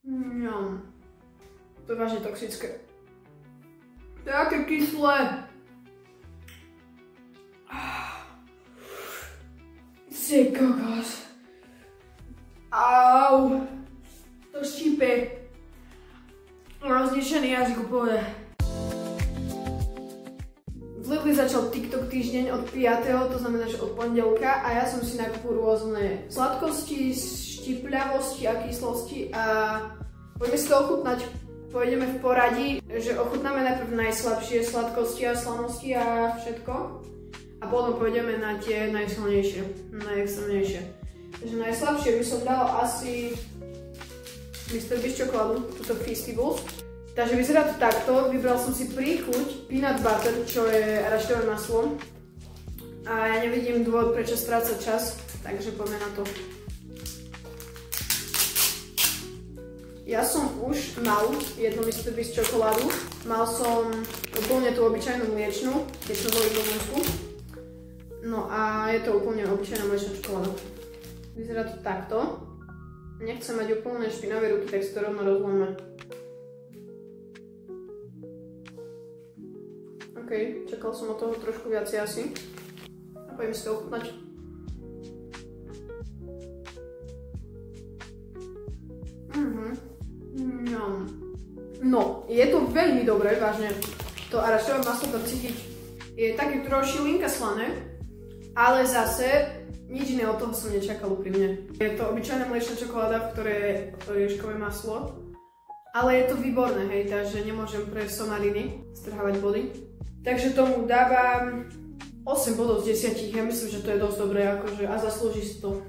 To je vážne toxické. To je aké kyslé. Ty kokos. Au. To štípe. Rozničený jazyk úplne. V Lidli začal TikTok týždeň od 5. To znamená, že od pondelka a ja som si nakúpil rôzne sladkosti, štipľavosti a kyslosti a poďme si to ochutnať. Pôjdeme v poradí, že ochutnáme najprv najslabšie sladkosti a slanosti a všetko a potom pôjdeme na tie najsilnejšie, najextrémnejšie. Takže najslabšie by som dala asi Mr. Beast čokoládu, túto Feastables. Takže vyzerá to takto, vybral som si príchuť peanut butter, čo je arašidové maslo. A ja nevidím dôvod, prečo strácať čas, takže poďme na to. Ja som už mal jednu Mr. Beast čokoládu. Mal som úplne tú obyčajnú mliečnú, keď sme boli v Rumunsku. No a je to úplne obyčajná mliečná čokoláda. Vyzerá to takto. Nechcem mať úplne špinavé ruky, tak si to rovno rozlomme. OK, čakal som od toho trošku viacej asi. A poďme si to ochutnať. No, je to veľmi dobré, vážne. To arašidové maslo to cítiť. Je také troši linka slané, ale zase nič iné od toho som nečakal úprimne. Je to obyčajná mliečna čokoláda, v ktorej je orieškové maslo. Ale je to výborné, hej, takže nemôžem pre somariny strhávať body. Takže tomu dávam 8 bodov z 10. Ja myslím, že to je dosť dobré, akože, a zaslúži si to.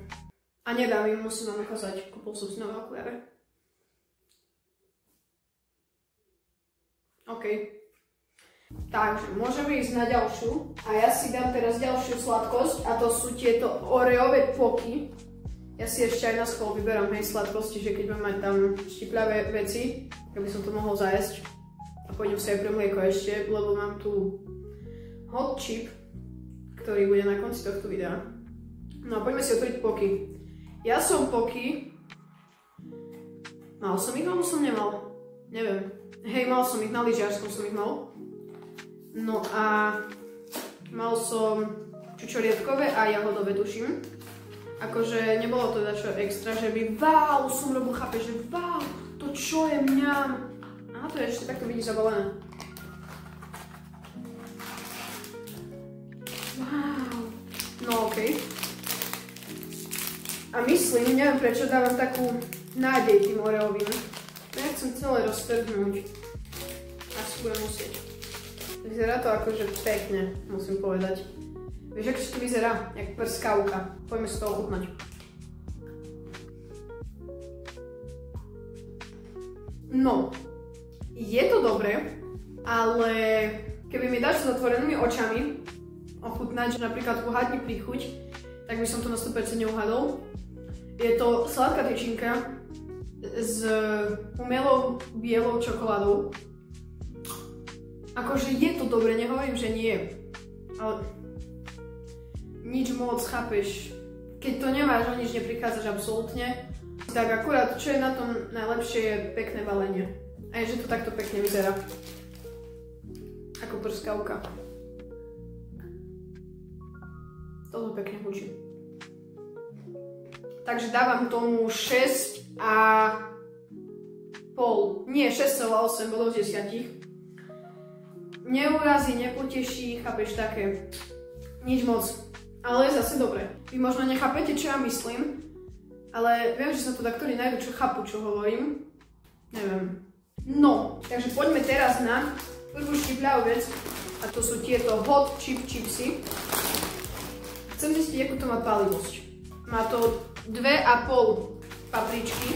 A nedám im, musím vám ukázať, kúpil som si nové okuliare. OK. Takže môžeme ísť na ďalšiu a ja si dám teraz ďalšiu sladkosť a to sú tieto oreové poky. Ja si ešte aj na schvál vyberám sladkosti, že keď budem mať tam štiplavé veci, aby som to mohol zajesť. A pôjdem si aj pre mlieko ešte, lebo mám tu hot chip, ktorý bude na konci tohto videa. No a poďme si otvoriť poky. Ja som poky... Mal som ich, alebo som nemal? Neviem. Hej, mal som ich, na lyžiarskom som ich mal. No a mal som čučoriedkové a jahodové, tuším. Akože nebolo to dačo extra, že by wow, som robil, chápeš, že wow, to čo je mňam. Aha, to je ešte takto vidí zabalené. Wow. No okej. A myslím, neviem prečo dávam takú nádej tým oreovým. Nechcem celé roztrhnúť. Asi budem musieť. Vyzerá to akože pekne, musím povedať. Vieš, ako to vyzerá? Jak prskavka. Poďme si to ochutnať. No, je to dobré, ale keby mi dáš s otvorenými očami ochutnať, že napríklad uhádni príchuť, tak by som to na 100% neuhádol. Je to sladká tyčinka s umelou bielou čokoládou. Akože je to dobre, nehovorím, že nie. Ale nič moc, chápeš. Keď to nemáš, o nič neprichádzaš absolútne. Tak akurát, čo je na tom najlepšie, je pekné balenie. A je, že to takto pekne vyzerá. Ako prskavka. Toto pekne hučí. Takže dávam tomu 6,5. Nie, 6,8 bodov z 10. Neurazí, nepoteší, chápeš, také. Nič moc. Ale je zase dobre. Vy možno nechápete, čo ja myslím, ale viem, že sa tu taktorí nájdu, čo chápu, čo hovorím. Neviem. No, takže poďme teraz na prvú štipľavú vec a to sú tieto hot chip chipsy. Chcem zistiť, akú to má palivosť. Má to 2,5 papričky.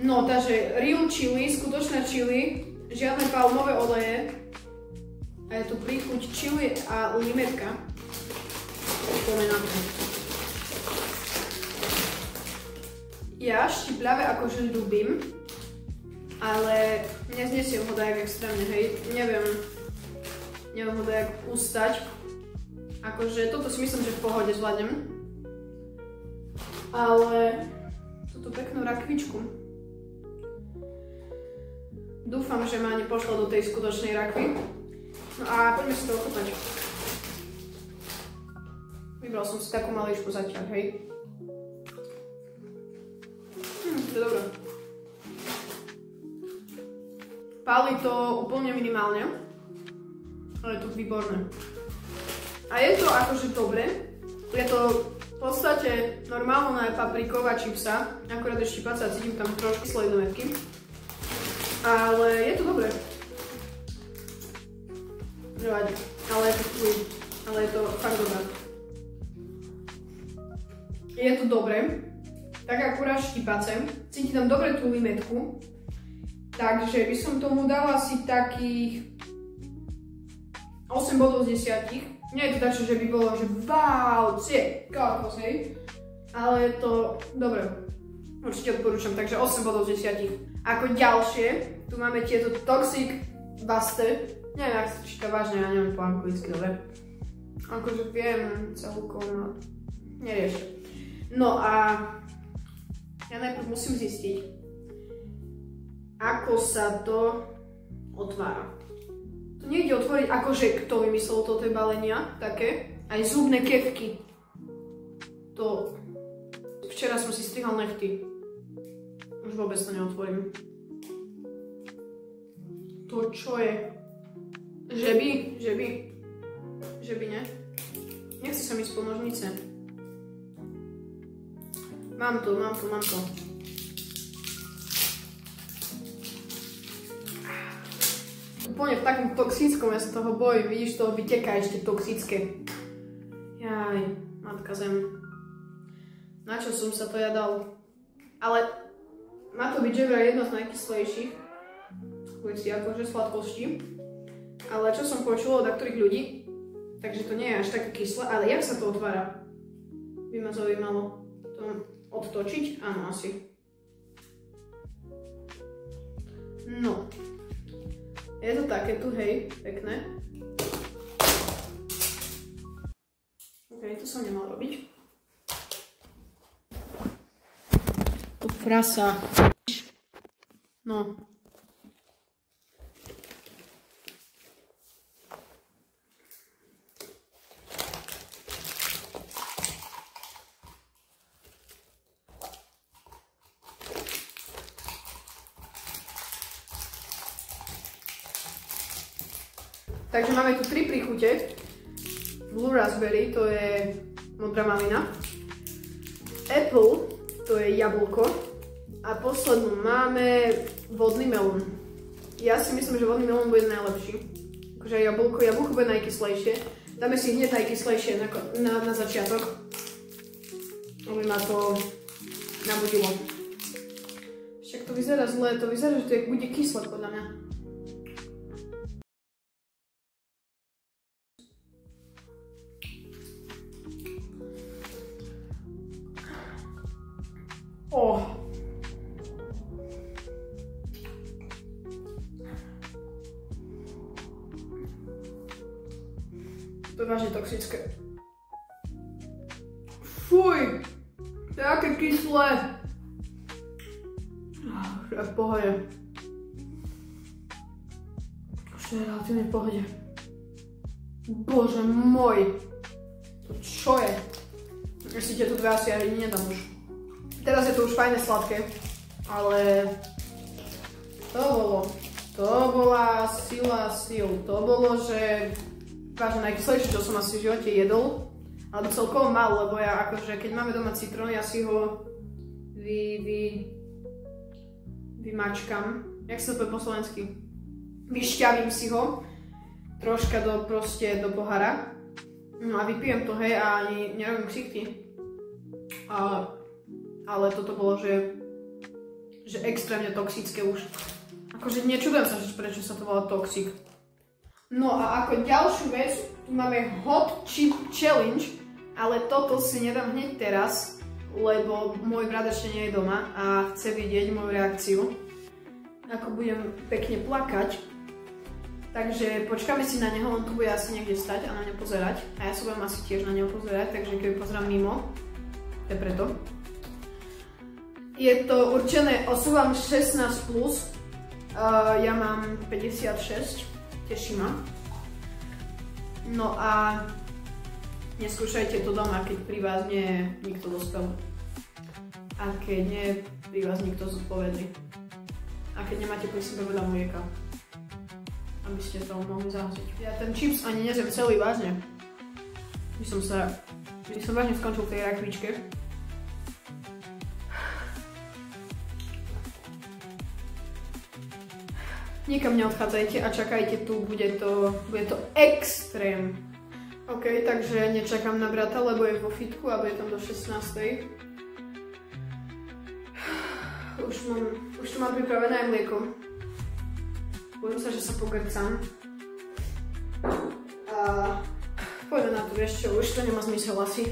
No, takže real chili, skutočná chili, žiadne palmové oleje. A je tu príchuť chili a limetka. Poďme na to. Ja štipľavé akože ľúbim, ale neznesiem ho dajak extrémne, hej. Neviem ho dajak ustať. Akože toto si myslím, že v pohode zvládnem. Ale túto peknú rakvičku Dúfam, že ma nepošlo do tej skutočnej rakvy. No a poďme si to ochutnať. Vybral som si takú maličku zatiaľ, hej. To je dobré. Páli to úplne minimálne, ale je to výborné. A je to akože dobré. Je to v podstate normálna papriková čipsa, akorát ešte štípať cítim tam trošku kyslej dometky. Ale je to dobré. Nevadí, ale je to fuj. Ale je to fakt dobré. Je to dobré, tak akurát štípace. Cíti tam dobre tú limetku. Takže by som tomu dala asi takých 8 bodov z 10. Nie je to tak, že by bolo, že wow, kokos, hej. Ale je to dobré. Určite odporúčam, takže 8 bodov z 10. Ako ďalšie, tu máme tieto Toxic Buster. Neviem, ak sa číta vážne, ja neviem po anglicky, dobre. Akože viem celkom, nerieš. No a ja najprv musím zistiť, ako sa to otvára. To nejde otvoriť akože kto vymyslel toto balenia, také, aj zubné kefky. To včera som si strihal nechty. Už vôbec to neotvorím. To čo je? Že by, ne? Nechce sa mi spod nožnice. Mám to. Úplne v takom toxickom, ja sa toho bojím, vidíš, toho vyteká ešte toxické. Jaj, matka zem. Na čo som sa to ja dal? Ale má to byť že vraj jedno z najkyslejších vecí, akože sladkosti. Ale čo som počula od niektorých ľudí, takže to nie je až také kyslé, ale jak sa to otvára? By ma zaujímalo to odtočiť? Áno, asi. No. Je to také tu, hej, pekné. OK, to som nemal robiť. To frasa. No. Takže máme tu 3 príchute. Blue Raspberry, to je modrá malina. Apple, to je jablko. A poslednú máme vodný melón. Ja si myslím, že vodný melón bude najlepší. Akože jablko bude najkyslejšie. Dáme si hneď najkyslejšie na začiatok. Aby ma to nabudilo. Však to vyzerá zle, to vyzerá, že to bude kyslé podľa mňa. To je vážne toxické. Fuj! To je aké kyslé. Už je v pohode. Už je relatívne v pohode. Bože môj. To čo je? Ešte tieto dve asi ani nedám už. Teraz je to už fajne sladké, ale to bola sila síl. To bolo, že vážne najkyslejšie, čo som asi v živote jedol, ale celkovo mal, lebo ja akože keď máme doma citrón, ja si ho vymačkam, jak sa to povie po slovensky, vyšťavím si ho troška do pohára, no a vypijem to, hej, a ani nerobím ksichty. Ale toto bolo, že extrémne toxické už. Akože nečudujem sa, prečo sa to volá toxic. No a ako ďalšiu vec, tu máme Hot Chip Challenge, ale toto si nedám hneď teraz, lebo môj brat ešte nie je doma a chce vidieť moju reakciu. Ako budem pekne plakať. Takže počkáme si na neho, on tu bude asi niekde stať a na ňo pozerať. A ja sa budem asi tiež na ňo pozerať, takže keď pozerám mimo, to je preto. Je to určené osobám 16+, Ja mám 56, teší ma. No a neskúšajte to doma, keď pri vás nie je nikto dospelý. A keď nie je pri vás nikto zodpovedný. A keď nemáte pri sebe veľa mlieka. Aby ste to mohli zahasiť. Ja ten čips ani nezjem celý, vážne. By som vážne skončil v tej rakvičke. Nikam neodchádzajte a čakajte tu, bude to extrém. OK, takže nečakám na brata, lebo je vo fitku a bude tam do 16. Už tu mám pripravené aj mlieko. Bojím sa, že sa pogrcam. A poďme na to, vieš čo, už to nemá zmysel asi.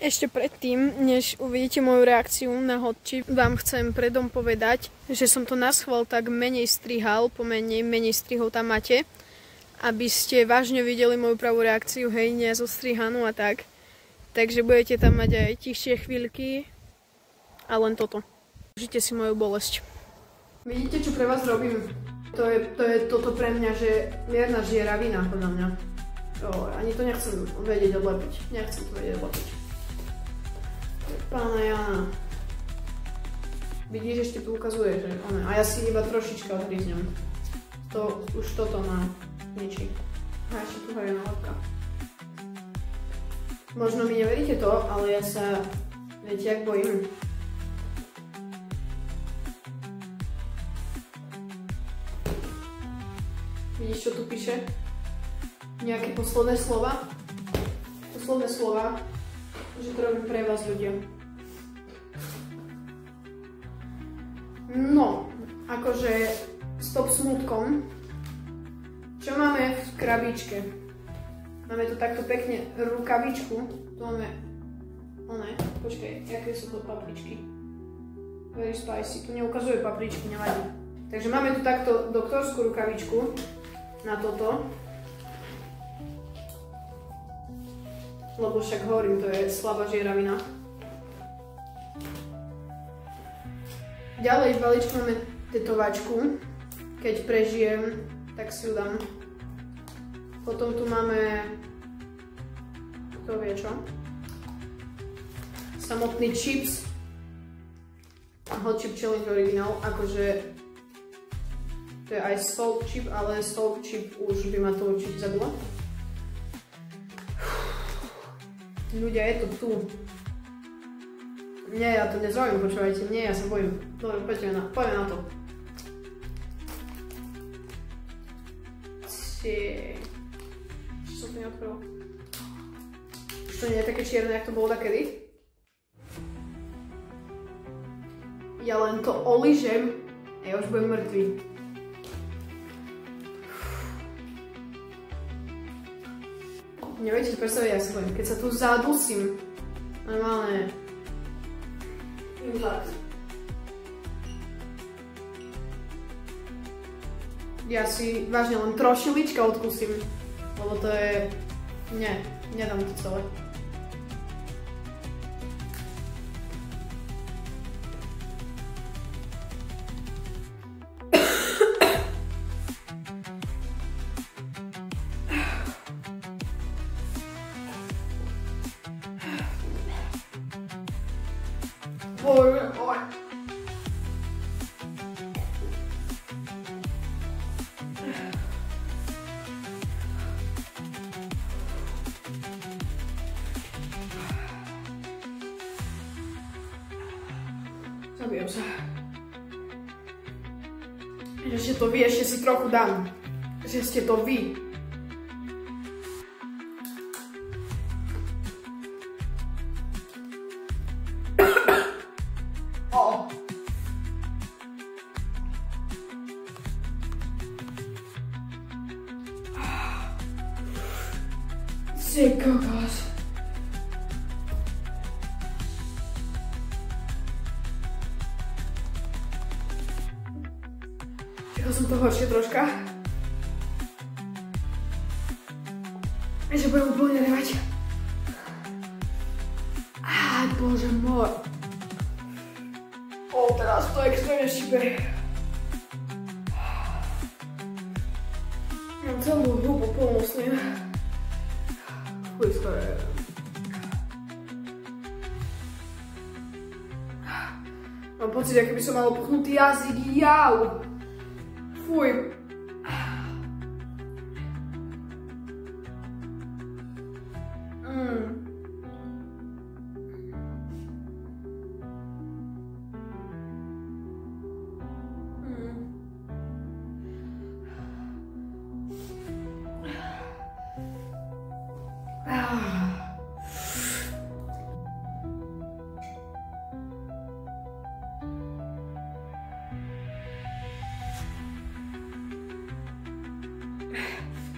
Ešte predtým, než uvidíte moju reakciu na hot chip, vám chcem predom povedať, že som to naschvál tak menej strihal, menej strihov tam máte, aby ste vážne videli moju pravú reakciu, hej, nie zostrihanú a tak. Takže budete tam mať aj tichšie chvíľky a len toto. Užite si moju bolesť. Vidíte, čo pre vás robím? To je toto pre mňa, že mierna žieravina, podľa mňa. Ani to nechcem vedieť odlepiť. Nechcem to vedieť odlepiť. Pána Jana. Vidíš, ešte tu ukazuje, že a ja si iba trošička odhryznem. Už toto má ničí. A ešte tu je nálepka. Možno mi neveríte to, ale ja sa, viete, jak bojím. Vidíš, čo tu píše? Nejaké posledné slova? Posledné slova, že to robím pre vás, ľudia. No, akože stop smutkom. Čo máme v krabičke? Máme tu takto pekne rukavičku. Tu máme počkaj, aké sú to papričky? Very spicy, tu neukazuje papričky, nevadí. Takže máme tu takto doktorskú rukavičku na toto. Lebo však hovorím, to je slabá žieravina. Ďalej v balíčku máme tetovačku. Keď prežijem, tak si ju dám. Potom tu máme, kto vie čo, samotný chips. Hot Chip Challenge Original, akože to je aj salt chip, ale salt chip už by ma to určite zabilo. Ľudia, je to tu. Nie, ja to nezrobím, počúvajte, nie, ja sa bojím. Dobre, poďme na to. Čo som to neotvoril? Už to nie je také čierne, jak to bolo takedy. Ja len to oližem a ja už budem mŕtvý. Neviete si predstaviť, ja sa bojím. Keď sa tu zadusím, normálne infarkt. Ja si vážne len trošilička odkusím, lebo to je... Nie, nedám to celé. Zabijem sa. Že ste to vy, ešte si trochu dám. Že ste to vy. Ty kokos. Čakal som to horšie troška. Že budem úplne revať. Bože môj. teraz to extrémne šípe. Mám celú hrubu plnú slín. Fuj, skoro. Mám pocit, ako by som mal opuchnutý jazyk. Jau! Fuj.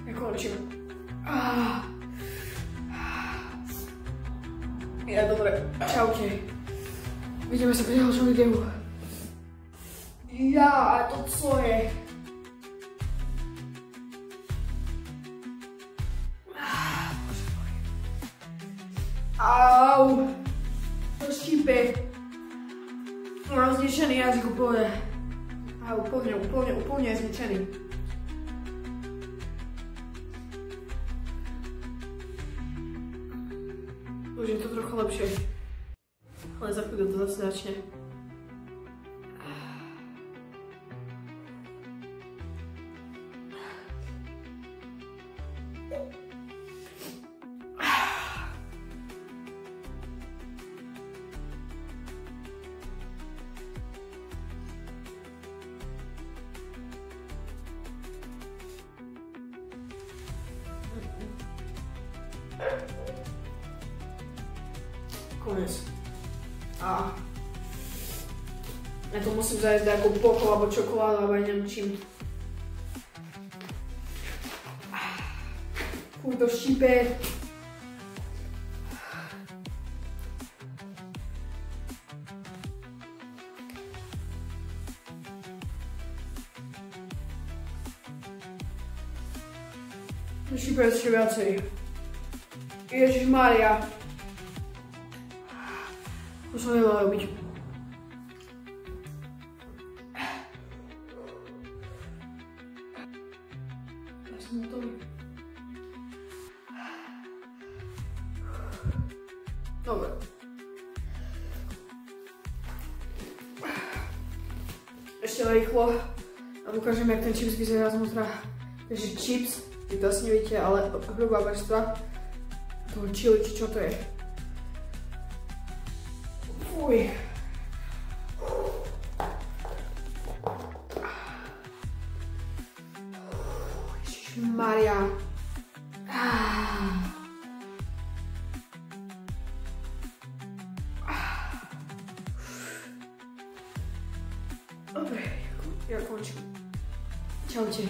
Ja končím. Ja, dobre. Čaute. Vidíme sa pri ďalšom videu. Ja, a to co je? Au. To šípe. Mám zničený jazyk úplne. A úplne zničený. Už je to trochu lepšie. Ale za chvíľu to zase začne. Konec. A ja to musím zajesť ako pokol, alebo čokoládu, alebo aj neviem čím. Fuj, to šípe. To šípe ešte viacej. Ježišmária. To sa nemá robiť. Ja som hotový. Dobre. Ešte rýchlo. A ukážem, jak ten čips vyzerá znútra. Takže čips, vy to asi nevidíte, ale hrubá vrstva toho chili, či čo to je. Fuj. Ježišmaria. Dobre, ja končím. Čaute.